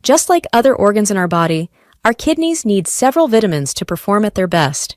Just like other organs in our body, our kidneys need several vitamins to perform at their best.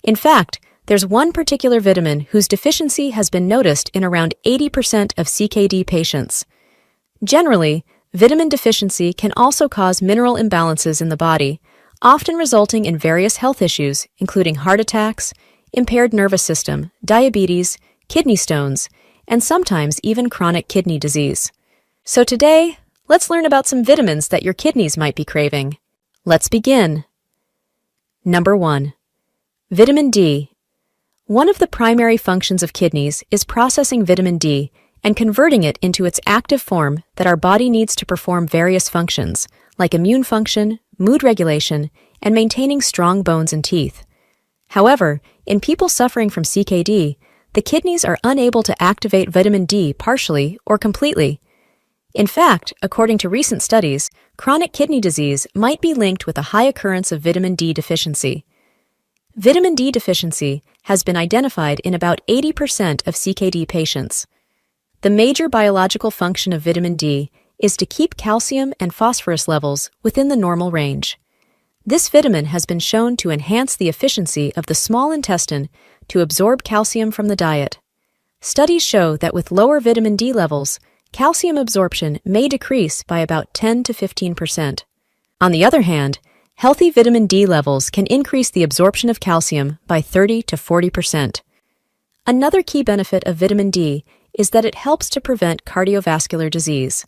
In fact, there's one particular vitamin whose deficiency has been noticed in around 80% of CKD patients. Generally, vitamin deficiency can also cause mineral imbalances in the body, often resulting in various health issues, including heart attacks, impaired nervous system, diabetes, kidney stones, and sometimes even chronic kidney disease. So today, let's learn about some vitamins that your kidneys might be craving. Let's begin. Number 1. Vitamin D. One of the primary functions of kidneys is processing vitamin D and converting it into its active form that our body needs to perform various functions, like immune function, mood regulation, and maintaining strong bones and teeth. However, in people suffering from CKD, the kidneys are unable to activate vitamin D partially or completely. In fact, according to recent studies, chronic kidney disease might be linked with a high occurrence of vitamin D deficiency. Vitamin D deficiency has been identified in about 80% of CKD patients. The major biological function of vitamin D is to keep calcium and phosphorus levels within the normal range. This vitamin has been shown to enhance the efficiency of the small intestine to absorb calcium from the diet. Studies show that with lower vitamin D levels, calcium absorption may decrease by about 10 to 15%. On the other hand, healthy vitamin D levels can increase the absorption of calcium by 30 to 40%. Another key benefit of vitamin D is that it helps to prevent cardiovascular disease.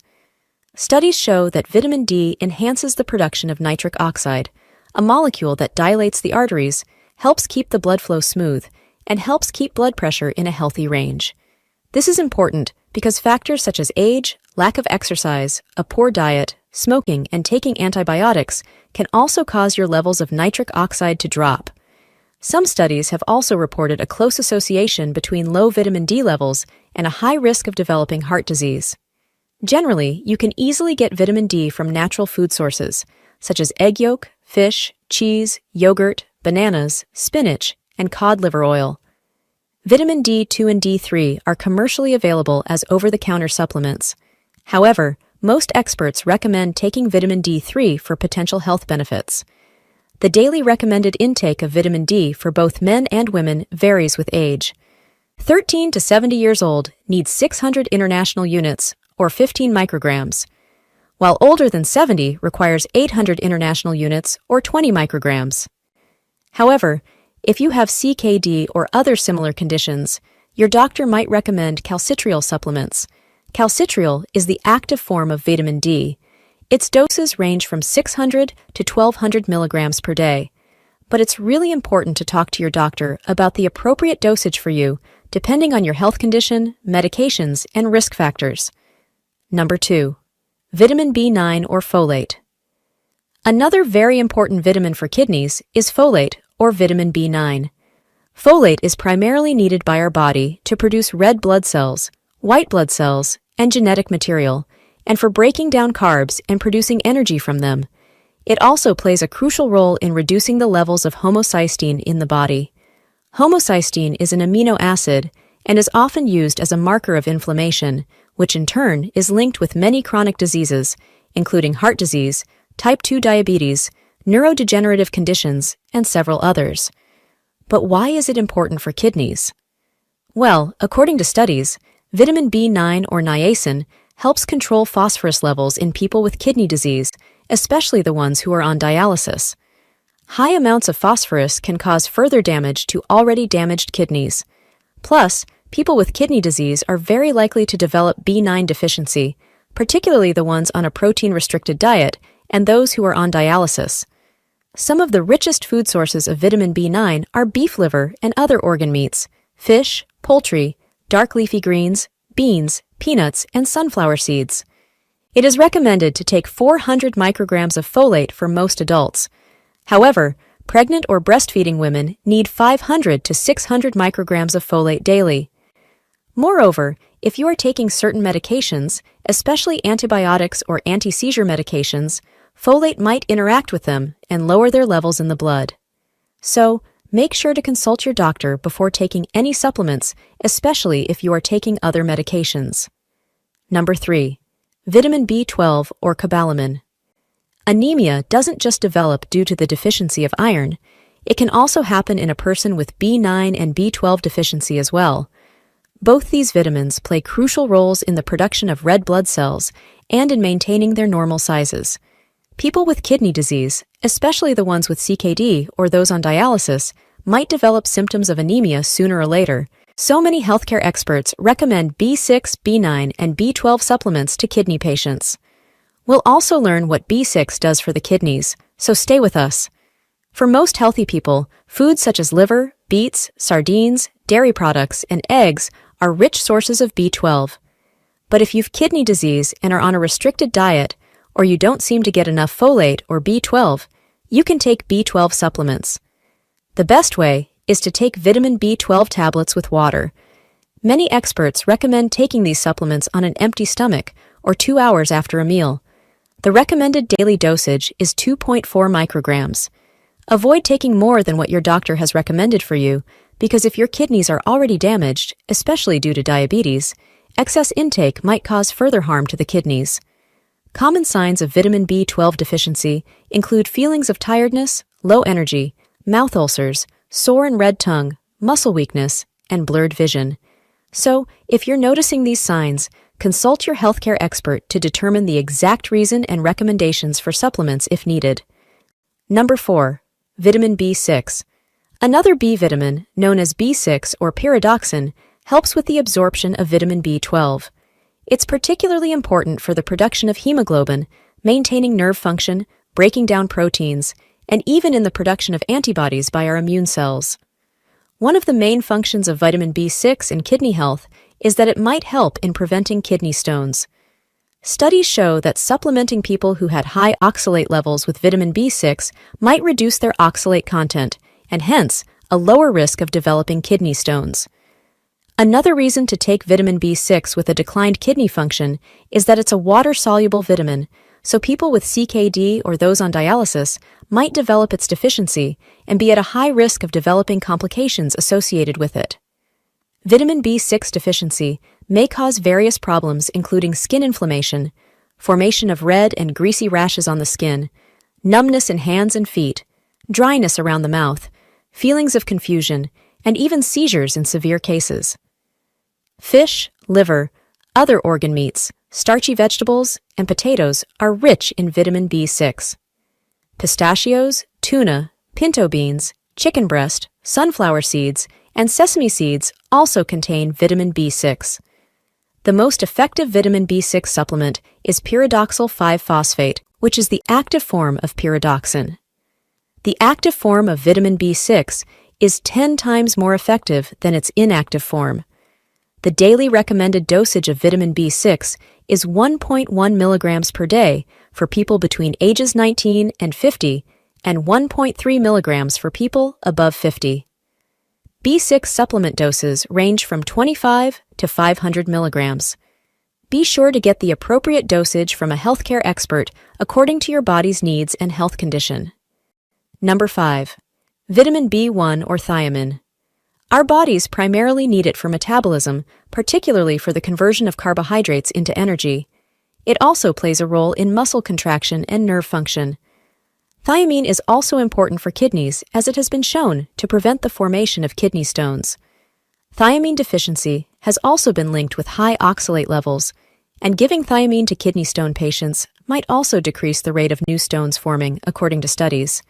Studies show that vitamin D enhances the production of nitric oxide, a molecule that dilates the arteries, helps keep the blood flow smooth, and helps keep blood pressure in a healthy range. This is important because factors such as age, lack of exercise, a poor diet, smoking, and taking antibiotics can also cause your levels of nitric oxide to drop. Some studies have also reported a close association between low vitamin D levels and a high risk of developing heart disease. Generally, you can easily get vitamin D from natural food sources, such as egg yolk, fish, cheese, yogurt, bananas, spinach, and cod liver oil. Vitamin D2 and D3 are commercially available as over-the-counter supplements. However, most experts recommend taking vitamin D3 for potential health benefits. The daily recommended intake of vitamin D for both men and women varies with age. 13 to 70 years old need 600 international units, or 15 micrograms, while older than 70 requires 800 international units, or 20 micrograms. However, if you have CKD or other similar conditions, your doctor might recommend calcitriol supplements. Calcitriol is the active form of vitamin D. Its doses range from 600 to 1200 milligrams per day. But it's really important to talk to your doctor about the appropriate dosage for you, depending on your health condition, medications, and risk factors. Number 2. Vitamin B9 or folate. Another very important vitamin for kidneys is folate, or vitamin B9. Folate is primarily needed by our body to produce red blood cells, white blood cells, and genetic material, and for breaking down carbs and producing energy from them. It also plays a crucial role in reducing the levels of homocysteine in the body. Homocysteine is an amino acid and is often used as a marker of inflammation, which in turn is linked with many chronic diseases, including heart disease, type 2 diabetes, neurodegenerative conditions, and several others. But why is it important for kidneys? Well, according to studies, vitamin B9 or niacin helps control phosphorus levels in people with kidney disease, especially the ones who are on dialysis. High amounts of phosphorus can cause further damage to already damaged kidneys. Plus, people with kidney disease are very likely to develop B9 deficiency, particularly the ones on a protein-restricted diet and those who are on dialysis. Some of the richest food sources of vitamin B9 are beef liver and other organ meats, fish, poultry, dark leafy greens, beans, peanuts, and sunflower seeds. It is recommended to take 400 micrograms of folate for most adults. However, pregnant or breastfeeding women need 500 to 600 micrograms of folate daily. Moreover, if you are taking certain medications, especially antibiotics or anti-seizure medications, folate might interact with them and lower their levels in the blood. So, make sure to consult your doctor before taking any supplements, especially if you are taking other medications. Number 3. Vitamin B12 or cobalamin. Anemia doesn't just develop due to the deficiency of iron. It can also happen in a person with B9 and B12 deficiency as well. Both these vitamins play crucial roles in the production of red blood cells and in maintaining their normal sizes. People with kidney disease, especially the ones with CKD or those on dialysis, might develop symptoms of anemia sooner or later. So many healthcare experts recommend B6, B9, and B12 supplements to kidney patients. We'll also learn what B6 does for the kidneys, so stay with us. For most healthy people, foods such as liver, beets, sardines, dairy products, and eggs are rich sources of B12. But if you've kidney disease and are on a restricted diet, or you don't seem to get enough folate or B12, you can take B12 supplements. The best way is to take vitamin B12 tablets with water. Many experts recommend taking these supplements on an empty stomach or 2 hours after a meal. The recommended daily dosage is 2.4 micrograms. Avoid taking more than what your doctor has recommended for you, because if your kidneys are already damaged, especially due to diabetes, excess intake might cause further harm to the kidneys. Common signs of vitamin B12 deficiency include feelings of tiredness, low energy, mouth ulcers, sore and red tongue, muscle weakness, and blurred vision. So, if you're noticing these signs, consult your healthcare expert to determine the exact reason and recommendations for supplements if needed. Number 4. Vitamin B6. Another B vitamin, known as B6 or pyridoxine, helps with the absorption of vitamin B12. It's particularly important for the production of hemoglobin, maintaining nerve function, breaking down proteins, and even in the production of antibodies by our immune cells. One of the main functions of vitamin B6 in kidney health is that it might help in preventing kidney stones. Studies show that supplementing people who had high oxalate levels with vitamin B6 might reduce their oxalate content, and hence, a lower risk of developing kidney stones. Another reason to take vitamin B6 with a declined kidney function is that it's a water-soluble vitamin, so people with CKD or those on dialysis might develop its deficiency and be at a high risk of developing complications associated with it. Vitamin B6 deficiency may cause various problems including skin inflammation, formation of red and greasy rashes on the skin, numbness in hands and feet, dryness around the mouth, feelings of confusion, and even seizures in severe cases. Fish, liver, other organ meats, starchy vegetables, and potatoes are rich in vitamin B6. Pistachios, tuna, pinto beans, chicken breast, sunflower seeds, and sesame seeds also contain vitamin B6. The most effective vitamin B6 supplement is pyridoxal 5-phosphate, which is the active form of pyridoxine. The active form of vitamin B6 is 10 times more effective than its inactive form. The daily recommended dosage of vitamin B6 is 1.1 milligrams per day for people between ages 19 and 50 and 1.3 milligrams for people above 50. B6 supplement doses range from 25 to 500 milligrams. Be sure to get the appropriate dosage from a healthcare expert according to your body's needs and health condition. Number 5. Vitamin B1 or thiamine. Our bodies primarily need it for metabolism, particularly for the conversion of carbohydrates into energy. It also plays a role in muscle contraction and nerve function. Thiamine is also important for kidneys as it has been shown to prevent the formation of kidney stones. Thiamine deficiency has also been linked with high oxalate levels, and giving thiamine to kidney stone patients might also decrease the rate of new stones forming, according to studies.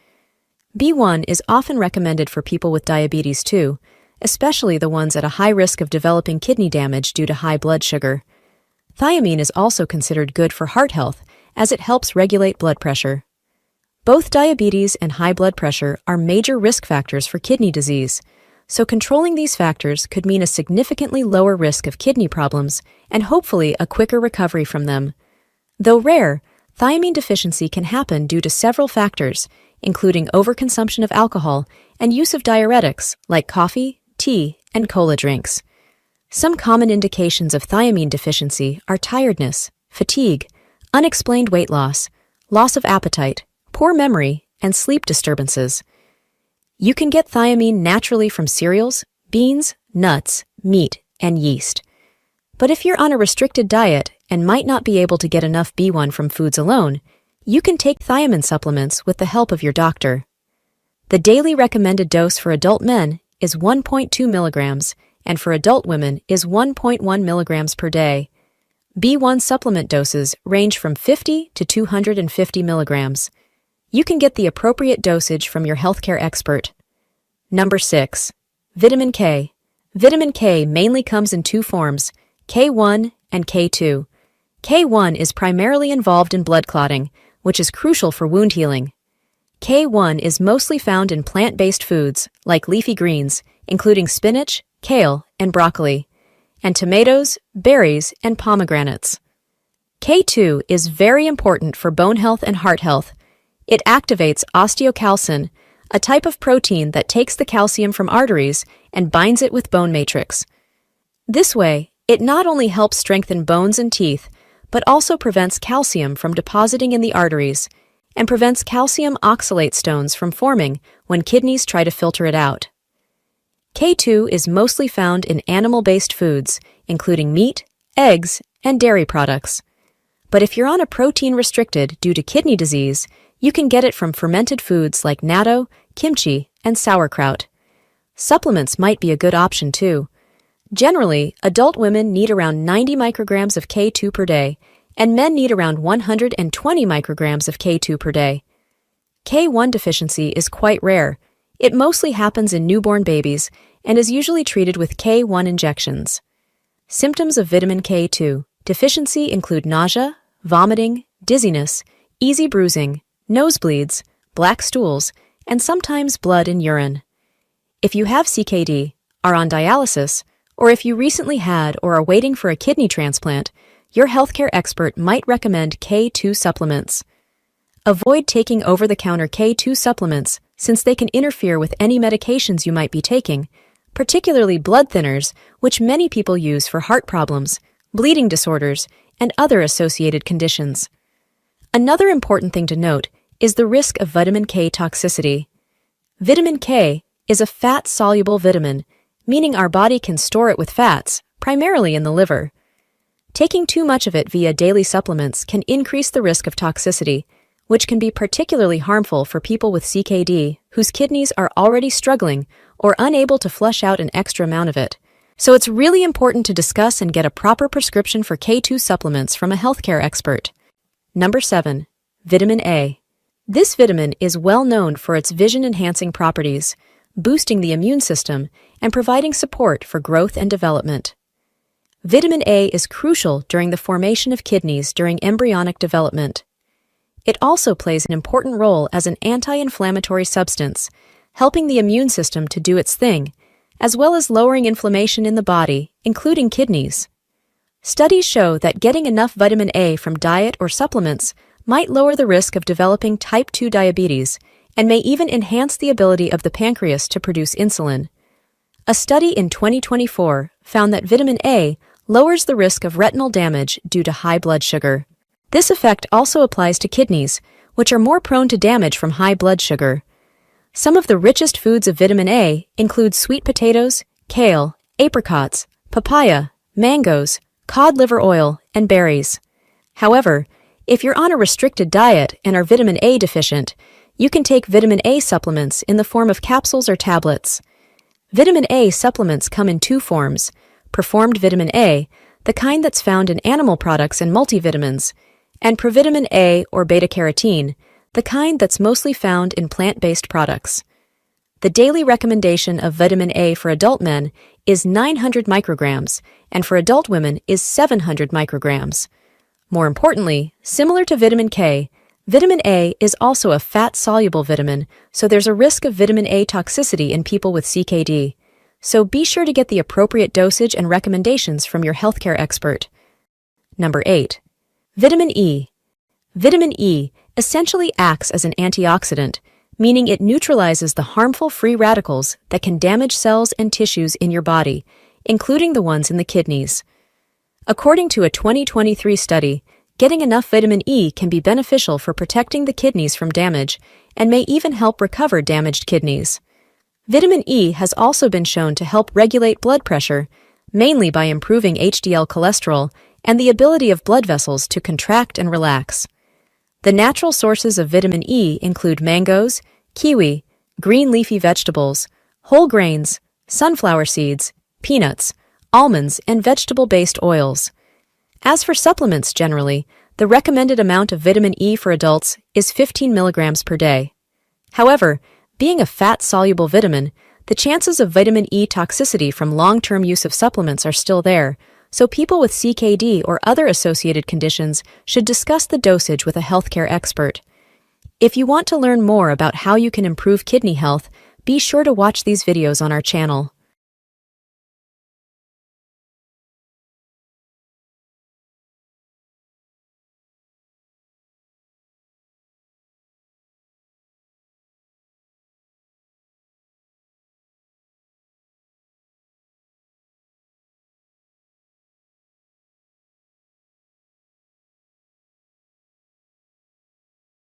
B1 is often recommended for people with diabetes too, especially the ones at a high risk of developing kidney damage due to high blood sugar. Thiamine is also considered good for heart health as it helps regulate blood pressure. Both diabetes and high blood pressure are major risk factors for kidney disease, so controlling these factors could mean a significantly lower risk of kidney problems and hopefully a quicker recovery from them. Though rare, thiamine deficiency can happen due to several factors, including overconsumption of alcohol and use of diuretics like coffee, tea, and cola drinks. Some common indications of thiamine deficiency are tiredness, fatigue, unexplained weight loss of appetite, poor memory, and sleep disturbances. You can get thiamine naturally from cereals, beans, nuts, meat, and yeast. But if you're on a restricted diet and might not be able to get enough B1 from foods alone, You can take thiamine supplements with the help of your doctor. The daily recommended dose for adult men is 1.2 milligrams, and for adult women is 1.1 milligrams per day. B1 supplement doses range from 50 to 250 milligrams. You can get the appropriate dosage from your healthcare expert. Number 6. Vitamin K. Vitamin K mainly comes in two forms, K1 and K2. K1 is primarily involved in blood clotting, which is crucial for wound healing. K1 is mostly found in plant-based foods, like leafy greens, including spinach, kale, and broccoli, and tomatoes, berries, and pomegranates. K2 is very important for bone health and heart health. It activates osteocalcin, a type of protein that takes the calcium from arteries and binds it with bone matrix. This way, it not only helps strengthen bones and teeth, but also prevents calcium from depositing in the arteries and prevents calcium oxalate stones from forming when kidneys try to filter it out. K2 is mostly found in animal-based foods, including meat, eggs, and dairy products. But if you're on a protein restricted due to kidney disease, you can get it from fermented foods like natto, kimchi, and sauerkraut. Supplements might be a good option too. Generally, adult women need around 90 micrograms of K2 per day, and men need around 120 micrograms of K2 per day. K1 deficiency is quite rare. It mostly happens in newborn babies and is usually treated with K1 injections. Symptoms of vitamin K2 deficiency include nausea, vomiting, dizziness, easy bruising, nosebleeds, black stools, and sometimes blood in urine. If you have CKD, are on dialysis, or if you recently had or are waiting for a kidney transplant, your healthcare expert might recommend K2 supplements. Avoid taking over-the-counter K2 supplements since they can interfere with any medications you might be taking, particularly blood thinners, which many people use for heart problems, bleeding disorders, and other associated conditions. Another important thing to note is the risk of vitamin K toxicity. Vitamin K is a fat-soluble vitamin, meaning our body can store it with fats, primarily in the liver. Taking too much of it via daily supplements can increase the risk of toxicity, which can be particularly harmful for people with CKD whose kidneys are already struggling or unable to flush out an extra amount of it. So it's really important to discuss and get a proper prescription for K2 supplements from a healthcare expert. Number 7. Vitamin A. This vitamin is well known for its vision-enhancing properties, boosting the immune system and providing support for growth and development. Vitamin A is crucial during the formation of kidneys during embryonic development. It also plays an important role as an anti-inflammatory substance, helping the immune system to do its thing, as well as lowering inflammation in the body, including kidneys. Studies show that getting enough vitamin A from diet or supplements might lower the risk of developing type 2 diabetes and may even enhance the ability of the pancreas to produce insulin. A study in 2024 found that vitamin A lowers the risk of retinal damage due to high blood sugar. This effect also applies to kidneys, which are more prone to damage from high blood sugar. Some of the richest foods of vitamin A include sweet potatoes, kale, apricots, papaya, mangoes, cod liver oil, and berries. However, if you're on a restricted diet and are vitamin A deficient, you can take vitamin A supplements in the form of capsules or tablets. Vitamin A supplements come in two forms: performed vitamin A, the kind that's found in animal products and multivitamins, and provitamin A or beta-carotene, the kind that's mostly found in plant-based products. The daily recommendation of vitamin A for adult men is 900 micrograms, and for adult women is 700 micrograms. More importantly, similar to vitamin K, vitamin A is also a fat-soluble vitamin, so there's a risk of vitamin A toxicity in people with CKD. So be sure to get the appropriate dosage and recommendations from your healthcare expert. Number 8. Vitamin E. Vitamin E essentially acts as an antioxidant, meaning it neutralizes the harmful free radicals that can damage cells and tissues in your body, including the ones in the kidneys. According to a 2023 study, getting enough vitamin E can be beneficial for protecting the kidneys from damage and may even help recover damaged kidneys. Vitamin E has also been shown to help regulate blood pressure, mainly by improving HDL cholesterol and the ability of blood vessels to contract and relax. The natural sources of vitamin E include mangoes, kiwi, green leafy vegetables, whole grains, sunflower seeds, peanuts, almonds, and vegetable-based oils. As for supplements generally, the recommended amount of vitamin E for adults is 15 milligrams per day. However, being a fat-soluble vitamin, the chances of vitamin E toxicity from long-term use of supplements are still there, so people with CKD or other associated conditions should discuss the dosage with a healthcare expert. If you want to learn more about how you can improve kidney health, be sure to watch these videos on our channel.